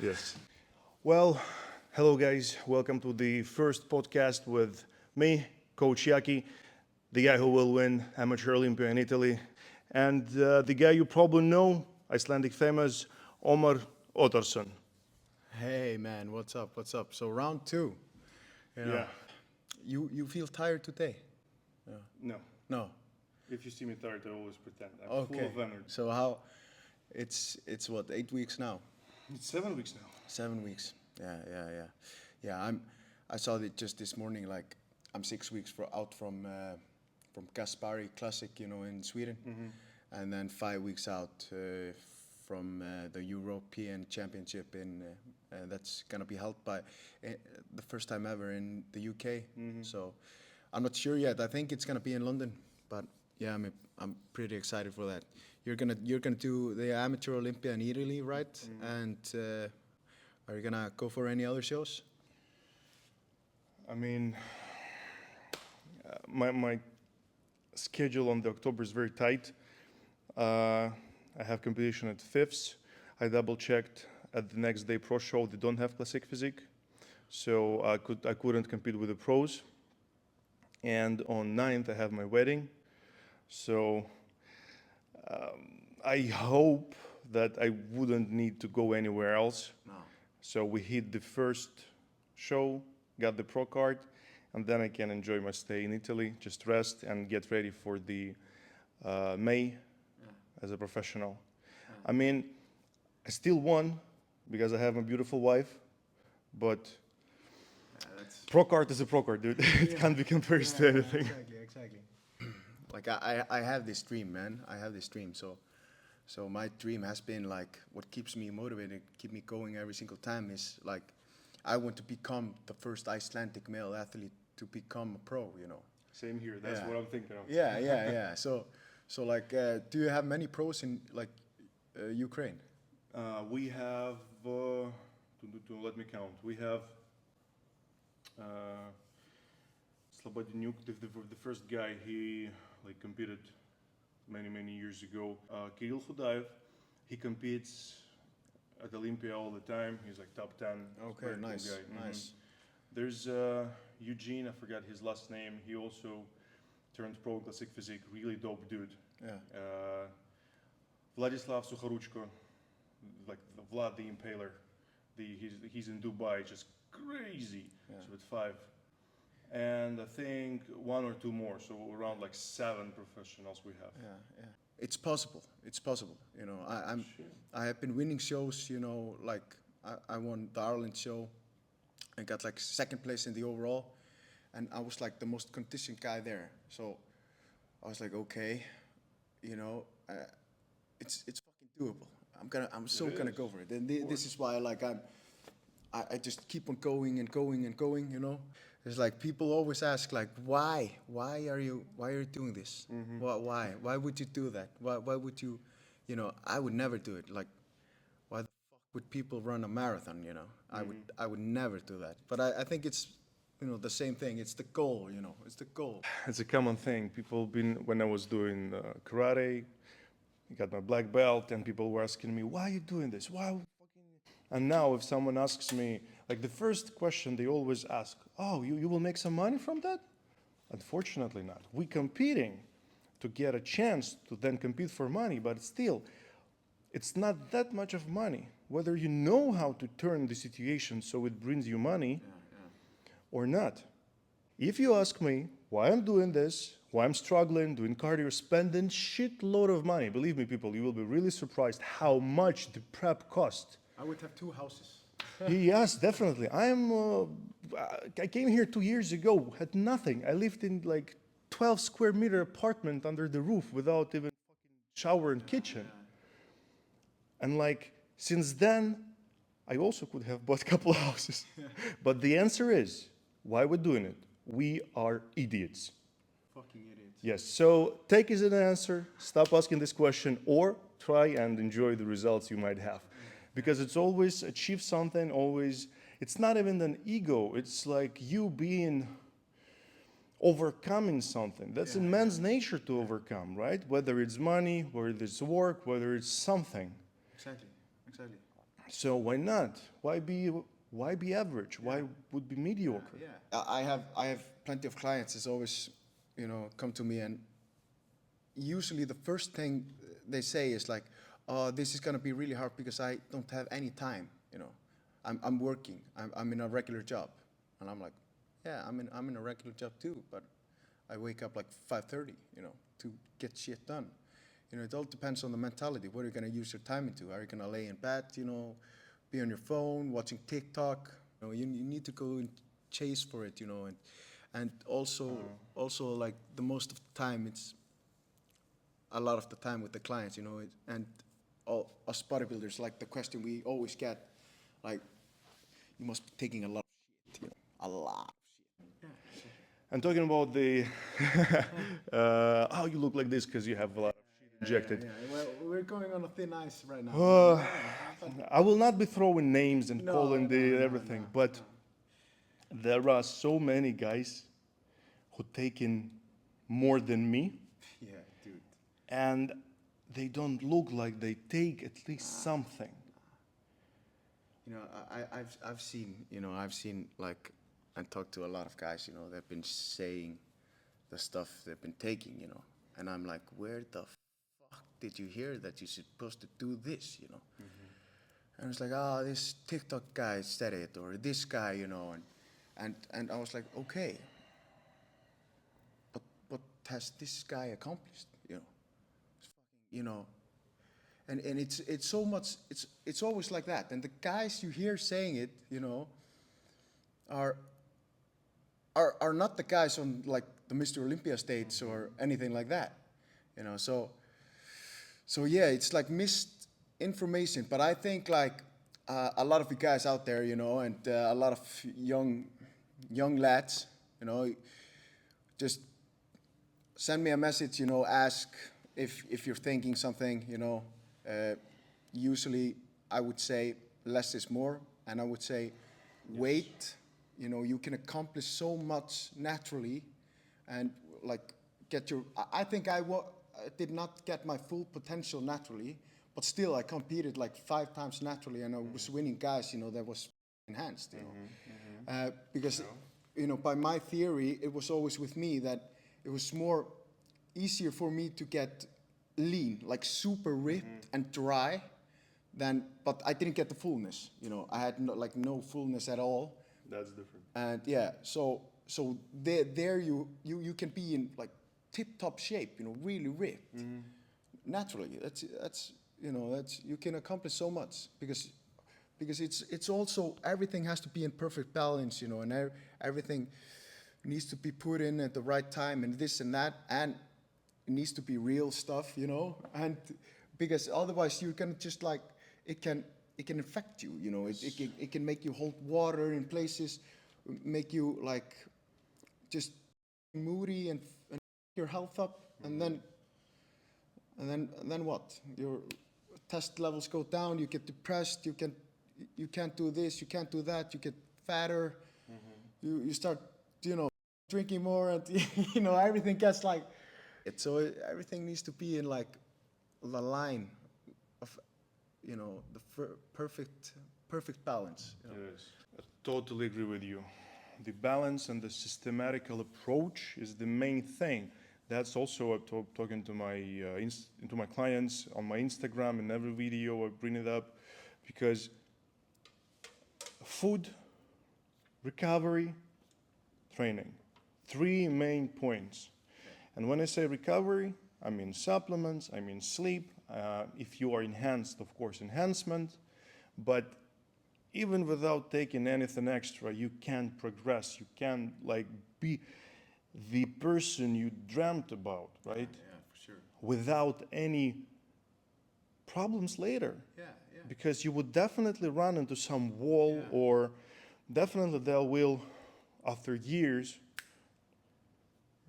Yes. Well, hello guys. Welcome to the first podcast with me, Coach Yaki, the guy who will win Amateur Olympia in Italy, and the guy you probably know, Icelandic famous Omar Ottersson. Hey man, what's up? What's up? So round two. You know, Yeah. you feel tired today? No. No. If you see me tired, I always pretend. I'm full Okay. of energy. So how? It's what 8 weeks now? It's 7 weeks now. 7 weeks. Yeah. I saw it just this morning. Like I'm 6 weeks out from Gaspari Classic, in Sweden, and then 5 weeks out from the European Championship that's gonna be held by the first time ever in the UK. So I'm not sure yet. I think it's gonna be in London, but yeah, I'm pretty excited for that. You're gonna do the Amateur Olympia in Italy, right? And are you gonna go for any other shows? I mean, my schedule on the October is very tight. I have competition at fifths. I double checked at the next day pro show. They don't have classic physique, so I couldn't compete with the pros. And on 9th I have my wedding, so I hope that I wouldn't need to go anywhere else. No. So we hit the first show, got the pro card, and then I can enjoy my stay in Italy, just rest and get ready for the May as a professional. I mean, I still won because I have a beautiful wife, but pro card is a pro card, dude. It can't be compared to anything. Exactly. Like I have this dream, man. I have this dream. So my dream has been like what keeps me motivated, keep me going every single time is like I want to become the first Icelandic male athlete to become a pro. Same here. That's Yeah. what I'm thinking of. Yeah. So like, do you have many pros in like Ukraine? We have, let me count. We have Slobodanyuk, the first guy, he like competed many years ago. Kirill Khudaev, he competes at Olympia all the time. He's like top 10. Okay, Very cool nice, guy. nice. There's Eugene, I forgot his last name. He also turned pro in classic physique. Really dope dude. Yeah. Vladislav Sukharuchko, like Vlad the Impaler. He's in Dubai, just crazy. Yeah. So with 5. And I think 1 or 2 more, so around like 7 professionals we have. Yeah. It's possible. It's possible. Sure. I have been winning shows. Like I won the Ireland show, and got like second place in the overall, and I was like the most conditioned guy there. So I was like, okay, it's fucking doable. I'm so gonna go for it. And this is why like I just keep on going and going and going. It's like people always ask like, why are you doing this? Why would you do that? Why would you, I would never do it. Like, why the fuck would people run a marathon? I would never do that. But I think it's the same thing. It's the goal. It's the goal. It's a common thing. When I was doing karate, I got my black belt, and people were asking me, why are you doing this? And now if someone asks me, like the first question they always ask, oh, you will make some money from that? Unfortunately not. We're competing to get a chance to then compete for money, but still, it's not that much of money. Whether you know how to turn the situation so it brings you money or not. If you ask me why I'm doing this, why I'm struggling, doing cardio, spending shitload of money, believe me people, you will be really surprised how much the prep cost. I would have 2 houses. Yes, definitely. I came here 2 years ago, had nothing. I lived in like 12 square meter apartment under the roof without even fucking shower and kitchen. And like since then, I also could have bought a couple of houses. But the answer is, why we're doing it? We are idiots. Fucking idiots. Yes, so take as an answer, stop asking this question, or try and enjoy the results you might have. Because it's always achieve something, it's not even an ego, it's like you overcoming something. That's in man's nature to overcome, right? Whether it's money, whether it's work, whether it's something. Exactly. So why not? Why be average? Why would be mediocre? Yeah. I have plenty of clients that's always, come to me, and usually the first thing they say is like, "Oh, this is gonna be really hard because I don't have any time." I'm working. I'm in a regular job, and I'm like, "Yeah, I'm in a regular job too, but I wake up like 5:30, to get shit done." It all depends on the mentality. What are you gonna use your time into? Are you gonna lay in bed, be on your phone, watching TikTok? You need to go and chase for it, and also like the most of the time, it's a lot of the time with the clients, and all us bodybuilders, like the question we always get, like, you must be taking a lot of shit, a lot. And talking about the how you look like this because you have a lot of shit injected. Well, we're going on a thin ice right now. I will not be throwing names and calling everything, but there are so many guys who take in more than me, Yeah, dude. and they don't look like they take at least something. I've seen like, and talked to a lot of guys, they've been saying the stuff they've been taking, and I'm like, where the fuck did you hear that you're supposed to do this, And it's like, this TikTok guy said it, or this guy, and I was like, okay, but what has this guy accomplished, you know, and it's so much, it's always like that, and the guys you hear saying it, are not the guys on like the Mr. Olympia stage or anything like that, so yeah, it's like missed information. But I think like a lot of you guys out there, and a lot of young lads, just send me a message, ask if you're thinking something, usually I would say less is more, and I would say wait, you can accomplish so much naturally, and like I think I did not get my full potential naturally, but still I competed like 5 times naturally, and I was winning guys, that was enhanced, because, by my theory, it was always with me that it was more easier for me to get lean, like super ripped and dry, but I didn't get the fullness, I had no fullness at all. That's different. And yeah, so there you can be in like tip-top shape, really ripped. Naturally, that's you can accomplish so much because it's also, everything has to be in perfect balance, and everything needs to be put in at the right time, and this and that, and it needs to be real stuff, and because otherwise you're gonna just like, it can affect you, it can make you hold water in places, make you like just moody and your health up, and then what? Your test levels go down, you get depressed, you can't do this, you can't do that, you get fatter, you start, drinking more, and everything gets like, so everything needs to be in like the line of, the perfect balance. It is. I totally agree with you. The balance and the systematical approach is the main thing. That's also talking to my clients on my Instagram. In every video I bring it up, because food, recovery, training, 3 main points. And when I say recovery, I mean supplements, I mean sleep. If you are enhanced, of course, enhancement. But even without taking anything extra, you can progress. You can like be the person you dreamt about, right? Yeah, for sure. Without any problems later. Yeah. Because you would definitely run into some wall, or definitely there will, after years,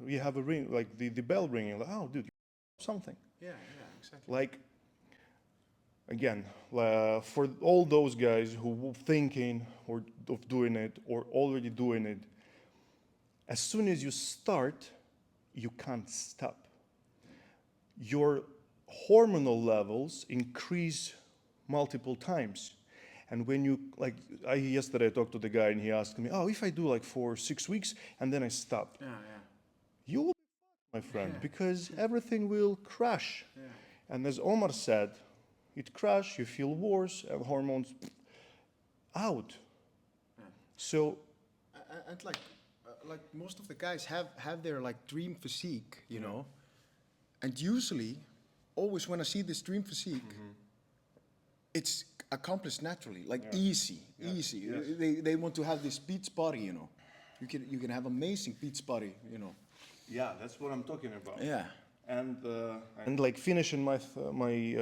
you have a ring, like the bell ringing, like, oh, dude, you something. Yeah, exactly. Like, again, for all those guys who were thinking or of doing it or already doing it, as soon as you start, you can't stop. Your hormonal levels increase multiple times, And when you, like, yesterday I talked to the guy and he asked me, oh, if I do like for 6 weeks and then I stop, you will be fucked, my friend, because everything will crash. And as Omar said, it crash, you feel worse, and hormones out. So, and like most of the guys have their like dream physique, you know, and usually, always when I see this dream physique, it's accomplished naturally, like easy. Yes. They want to have this beach body, you know. You can have amazing beach body, you know. yeah, that's what I'm talking about. Yeah. And like finishing my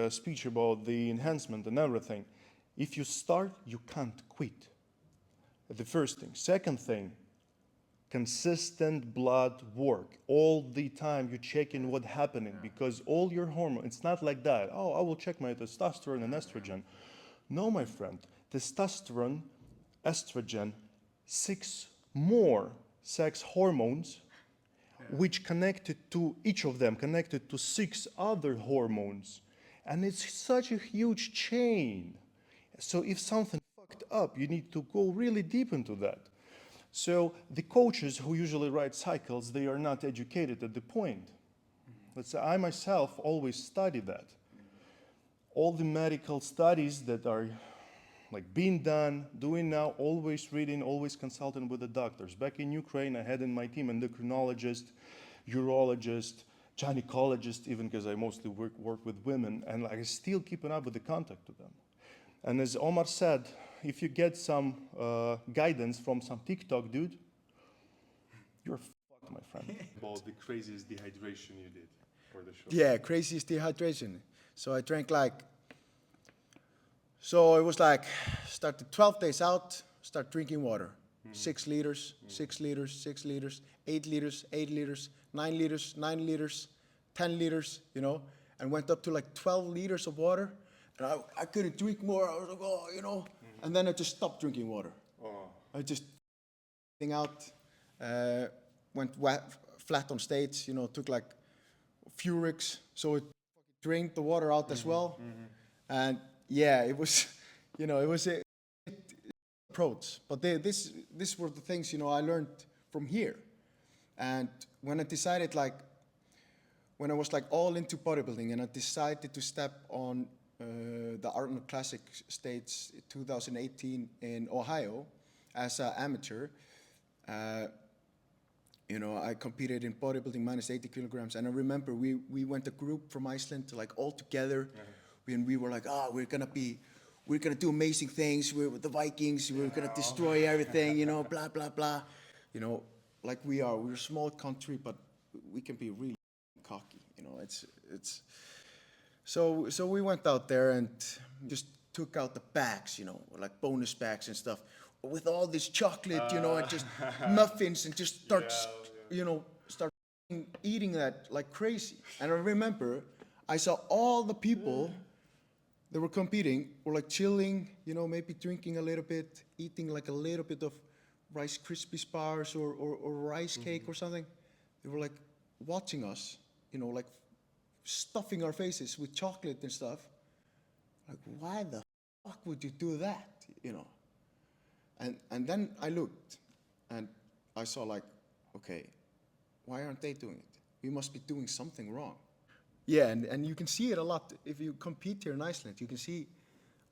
speech about the enhancement and everything, if you start, you can't quit. The first thing. Second thing, consistent blood work. All the time you're checking what's happening because all your hormones, it's not like that. Oh, I will check my testosterone and estrogen. No, my friend, testosterone, estrogen, 6 more sex hormones, which connected to each of them, connected to 6 other hormones. And it's such a huge chain. So if something fucked up, you need to go really deep into that. So the coaches who usually write cycles, they are not educated at the point. Let's say I myself always study that. All the medical studies that are like being done, doing now, always reading, always consulting with the doctors. Back in Ukraine, I had in my team endocrinologist, urologist, gynecologist, even because I mostly work with women, and like, I still keeping up with the contact with them. And as Omar said, if you get some guidance from some TikTok dude, you're fucked, my friend. About the craziest dehydration you did for the show. Yeah, craziest dehydration. So I drank so it was like, started 12 days out, start drinking water. 6 liters, 6 liters, 6 liters, 8 liters, 8 liters, 9 liters, 9 liters, 10 liters, you know, and went up to like 12 liters of water. And I couldn't drink more. I was like, oh, you know. And then I just stopped drinking water. I just thing out, went flat on stage, you know, took like Furix, so it drained the water out as well. And yeah, it was, you know, it was a approach. But this were the things, you know, I learned from here. And when I decided, like, when I was like all into bodybuilding and I decided to step on the Arnold Classic stage 2018 in Ohio as an amateur, you know, I competed in bodybuilding minus 80 kilograms. And I remember we went a group from Iceland to like all together. And we were like, oh, we're gonna do amazing things. We're with the Vikings. We're gonna destroy everything, you know, blah, blah, blah. You know, like we're a small country, but we can be really cocky, you know, so we went out there and just took out the bags, you know, like bonus bags and stuff, with all this chocolate, you know, and just muffins and just start eating that like crazy. And I remember I saw all the people that were competing were like chilling, you know, maybe drinking a little bit, eating like a little bit of Rice Krispies bars or rice cake or something. They were like watching us, you know, like stuffing our faces with chocolate and stuff. Like, why the fuck would you do that, you know? And then I looked and I saw like, okay, why aren't they doing it? We must be doing something wrong. Yeah, and you can see it a lot. If you compete here in Iceland, you can see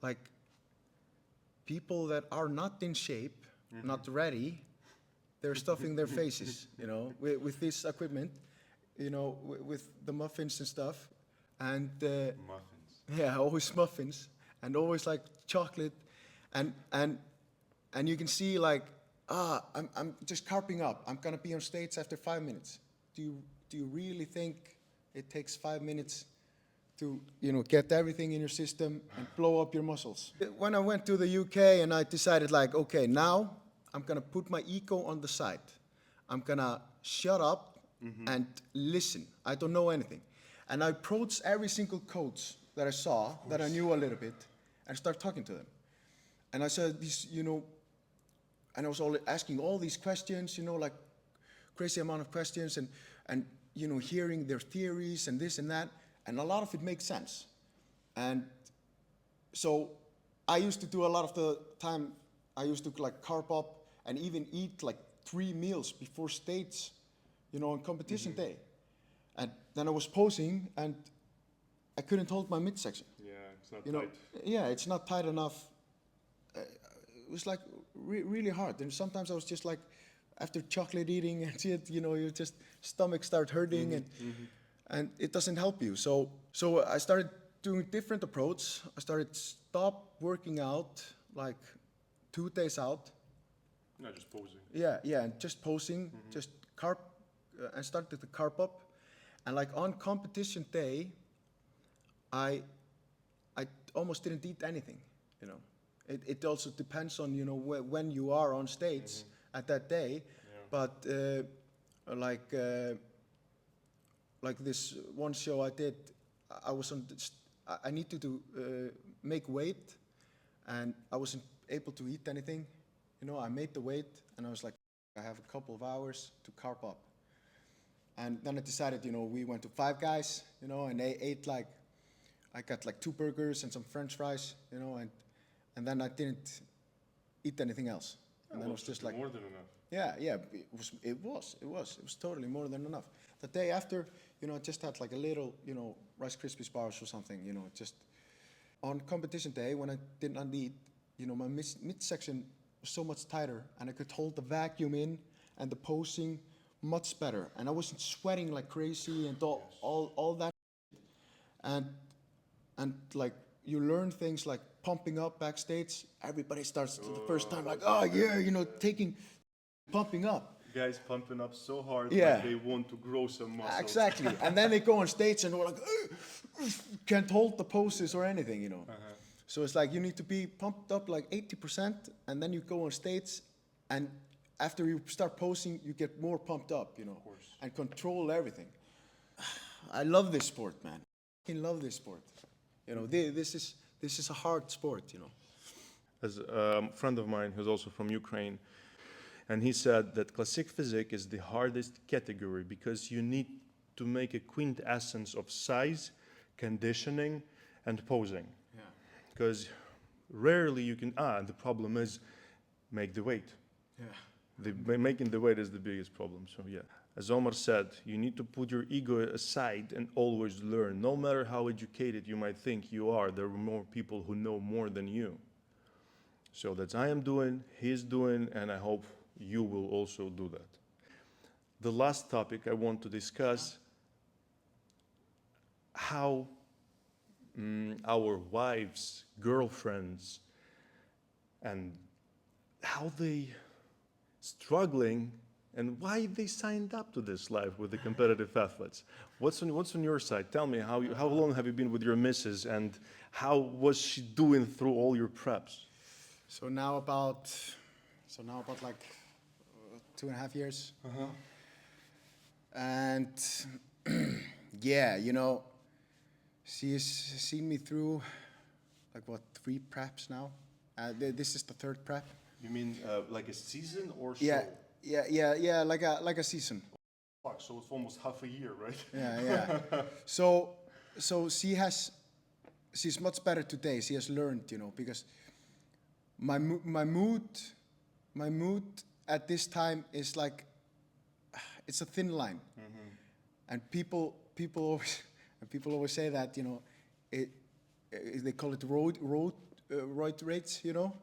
like people that are not in shape, not ready, they're stuffing their faces, you know, with this equipment, you know, with the muffins and stuff. And Muffins. yeah, always muffins and always like chocolate. And you can see like, I'm just carping up. I'm gonna be on stage after 5 minutes. Do you really think it takes 5 minutes to, you know, get everything in your system and blow up your muscles? When I went to the UK and I decided like, okay, now I'm gonna put my ego on the side. I'm gonna shut up and listen. I don't know anything. And I approached every single coach that I saw, that I knew a little bit, and start talking to them. And I said these, you know, and I was asking all these questions, you know, like crazy amount of questions and you know, hearing their theories and this and that, and a lot of it makes sense. And so I used to do a lot of the time, I used to like carb up and even eat like 3 meals before states, you know, on competition day. And then I was posing and I couldn't hold my midsection. Yeah, it's not You know, yeah, it's not tight enough. It was like really hard. And sometimes I was just like, after chocolate eating and shit, you know, your just stomach start hurting and it doesn't help you. So I started doing different approach. I started stop working out like 2 days out. Not just posing. Yeah, and just posing, just carb, and started to carb up. And like on competition day, I almost didn't eat anything, you know. It also depends on, you know, when you are on stage at that day. Yeah. But like this one show I did, I was on, I needed to make weight, and I wasn't able to eat anything. You know, I made the weight, and I was like, I have a couple of hours to carb up. And then I decided, you know, we went to Five Guys, you know, and they ate like, I got like 2 burgers and some French fries, you know, and then I didn't eat anything else. And then it was just like more than enough. Yeah, it was totally more than enough. The day after, you know, I just had like a little, you know, Rice Krispies bars or something, you know, just on competition day when I did not eat, you know, my midsection was so much tighter, and I could hold the vacuum in and the posing much better, and I wasn't sweating like crazy and all that, and like you learn things like pumping up backstage. Everybody starts the first time like, oh yeah, you know, pumping up. Guys pumping up so hard, Yeah. like they want to grow some muscles. Exactly, and then they go on stage and we're like, can't hold the poses or anything, you know. So it's like you need to be pumped up like 80%, and then you go on stage, and after you start posing, you get more pumped up, you know, and control everything. I love this sport, man. I love this sport. You know, this is a hard sport, you know. As a friend of mine who's also from Ukraine, and he said that classic physique is the hardest category because you need to make a quintessence of size, conditioning, and posing. Yeah. Because rarely you can, and the problem is make the weight. Yeah. Making the weight is the biggest problem, so yeah. As Omar said, you need to put your ego aside and always learn. No matter how educated you might think you are, there are more people who know more than you. So that's I am doing, he's doing, and I hope you will also do that. The last topic I want to discuss, how our wives, girlfriends, and how they struggling and why they signed up to this life with the competitive athletes. What's on your side? Tell me, how long have you been with your missus, and how was she doing through all your preps? So now about like 2.5 years. And yeah, you know, she's seen me through like what, 3 preps now. This is the 3rd prep. You mean like a season or so? Yeah, like a season. Fuck, so it's almost half a year, right? Yeah. So she's much better today. She has learned, you know, because my mood at this time is like, it's a thin line. And people always say that, you know, they call it roid rates, you know,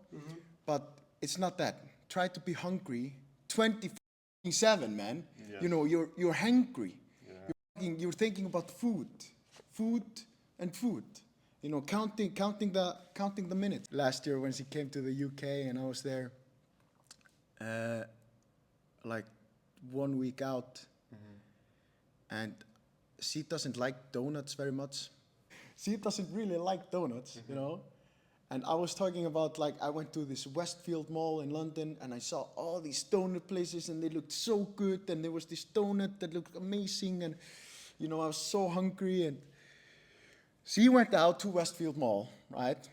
but it's not that. Try to be hungry 24/7, man. Yes. You know, you're hungry. Yeah. You're thinking about food. You know, counting the minutes. Last year when she came to the UK and I was there, like 1 week out, and she doesn't like donuts very much. She doesn't really like donuts, you know. And I was talking about, like, I went to this Westfield Mall in London and I saw all these donut places and they looked so good, and there was this donut that looked amazing, and, you know, I was so hungry. And she went out to Westfield Mall, right?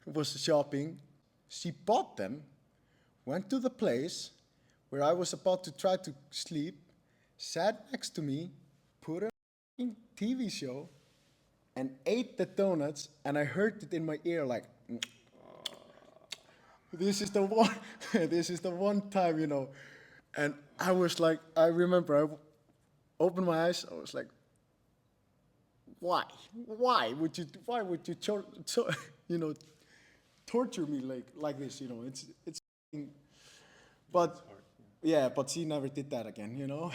Was shopping. She bought them, went to the place where I was about to try to sleep, sat next to me, put a TV show, and ate the donuts, and I heard it in my ear like, this is the one, this is the one time, you know. And I was like, I remember I opened my eyes, I was like, why? Why would you, you know, torture me like this, you know? It's, but yeah, but she never did that again, you know.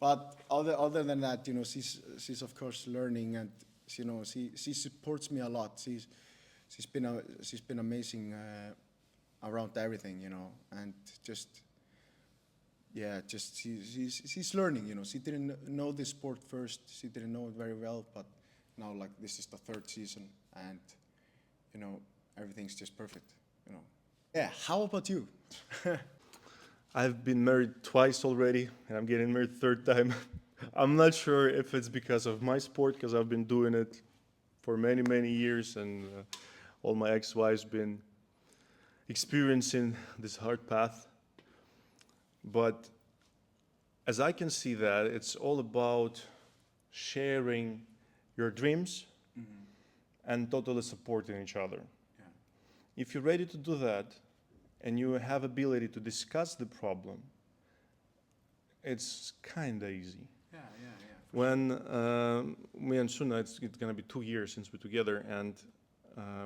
But other than that, you know, she's of course learning, and you know, she supports me a lot. She's been amazing around everything, you know, and just yeah, just she's learning, you know. She didn't know this sport first. She didn't know it very well, but now like this is the third season, and you know, everything's just perfect, you know. Yeah. How about you? I've been married twice already, and I'm getting married third time. I'm not sure if it's because of my sport, because I've been doing it for many, many years, and all my ex-wives been experiencing this hard path. But as I can see that, it's all about sharing your dreams and totally supporting each other. Yeah. If you're ready to do that, and you have ability to discuss the problem, it's kind of easy. Yeah. When me and Suna, it's gonna be 2 years since we're together, and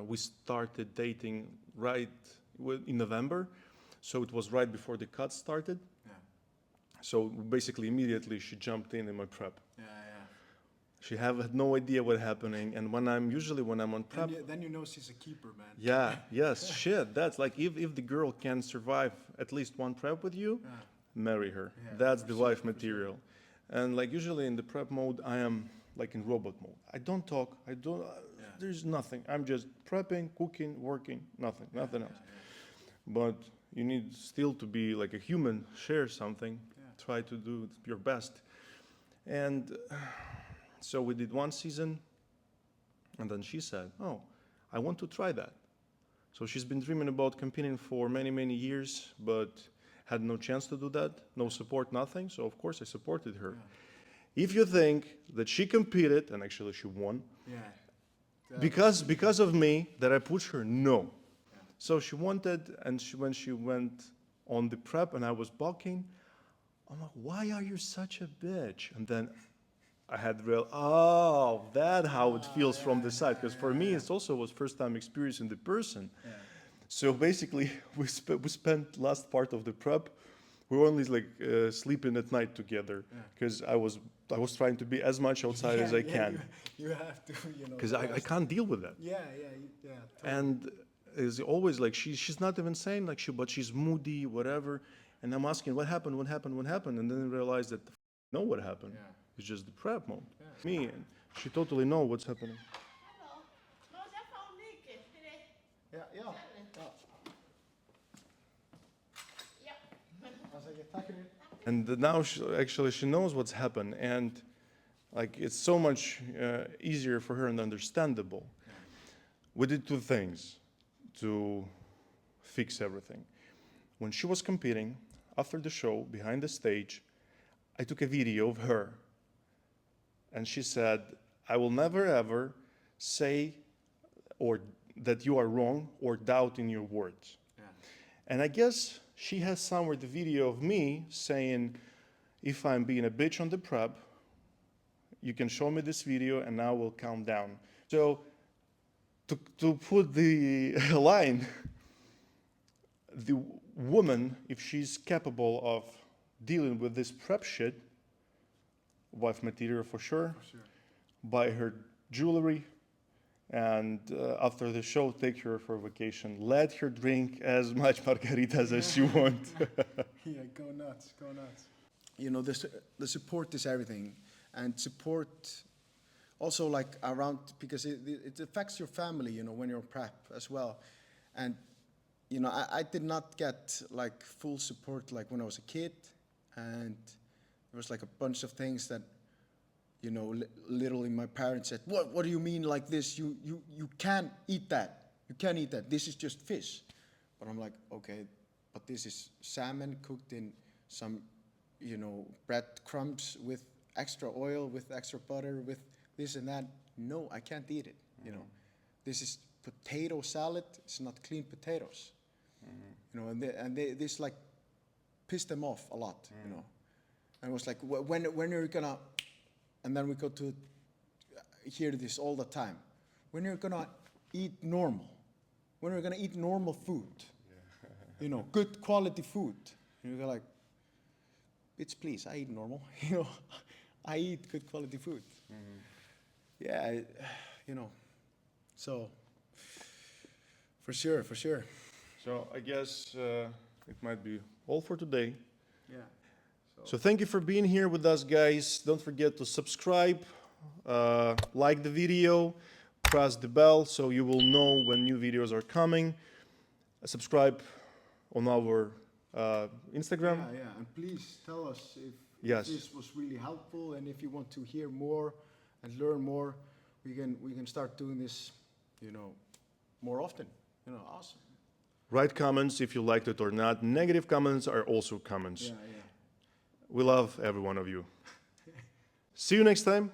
we started dating in November, so it was right before the cuts started. Yeah. So basically, immediately she jumped in my prep. Yeah. She had no idea what happening, and when I'm on prep. Then you know she's a keeper, man. Yeah, yes, shit. That's like if the girl can survive at least one prep with you, marry her. Yeah, That's for the sure, wife for material. And like usually in the prep mode, I am like in robot mode. I don't talk. I don't. There's nothing. I'm just prepping, cooking, working. Nothing else. But you need still to be like a human. Share something. Yeah. Try to do your best. And so we did one season. And then she said, oh, I want to try that. So she's been dreaming about competing for many, many years, but had no chance to do that, no support, nothing. So of course I supported her. Yeah. If you think that she competed, and actually she won, because of me, that I pushed her, no. Yeah. So she wanted, and when she went on the prep and I was balking, I'm like, why are you such a bitch? And then I had that's how it feels from the side. Because for me, it also was first time experiencing the person. Yeah. So basically, we spent last part of the prep. We were only like sleeping at night together because I was trying to be as much outside as I can. You have to, you know. Because I can't deal with that. Yeah. Totally. And it's always like she's not even saying like but she's moody, whatever. And I'm asking what happened, and then I realized that I know what happened. Yeah. It's just the prep mode. Yeah. Me, and she totally know what's happening. Ja. And now she knows what's happened, and like it's so much easier for her and understandable. Yeah. We did two things to fix everything. When she was competing, after the show, behind the stage, I took a video of her. And she said, I will never ever say or that you are wrong or doubt in your words. Yeah. And I guess she has somewhere the video of me saying, if I'm being a bitch on the prep, you can show me this video and I will calm down. So to put the line, the woman, if she's capable of dealing with this prep shit, wife material for sure. Buy her jewelry, and after the show, take her for vacation. Let her drink as much margaritas as she wants. Yeah, go nuts. You know, the support is everything, and support also like around, because it affects your family, you know, when you're prep as well. And you know, I did not get like full support like when I was a kid, and there was like a bunch of things that, you know, literally my parents said, what do you mean like this? You can't eat that. You can't eat that. This is just fish. But I'm like, okay, but this is salmon cooked in some, you know, breadcrumbs with extra oil, with extra butter, with this and that. no, I can't eat it. You know, this is potato salad. It's not clean potatoes. You know, and they this like pissed them off a lot. You know, and it was like, when are you gonna? And then we go to hear this all the time. When you're gonna eat normal? When are you gonna eat normal food? You know, good quality food. And you're like, bitch, please, I eat normal. You know, I eat good quality food. Yeah, you know, so for sure. So I guess it might be all for today. Yeah. So thank you for being here with us, guys. Don't forget to subscribe, like the video, press the bell so you will know when new videos are coming. Subscribe on our Instagram. Yeah, and please tell us if Yes. this was really helpful, and if you want to hear more and learn more, we can start doing this, you know, more often. You know, awesome. Write comments if you liked it or not. Negative comments are also comments. Yeah. We love every one of you. See you next time.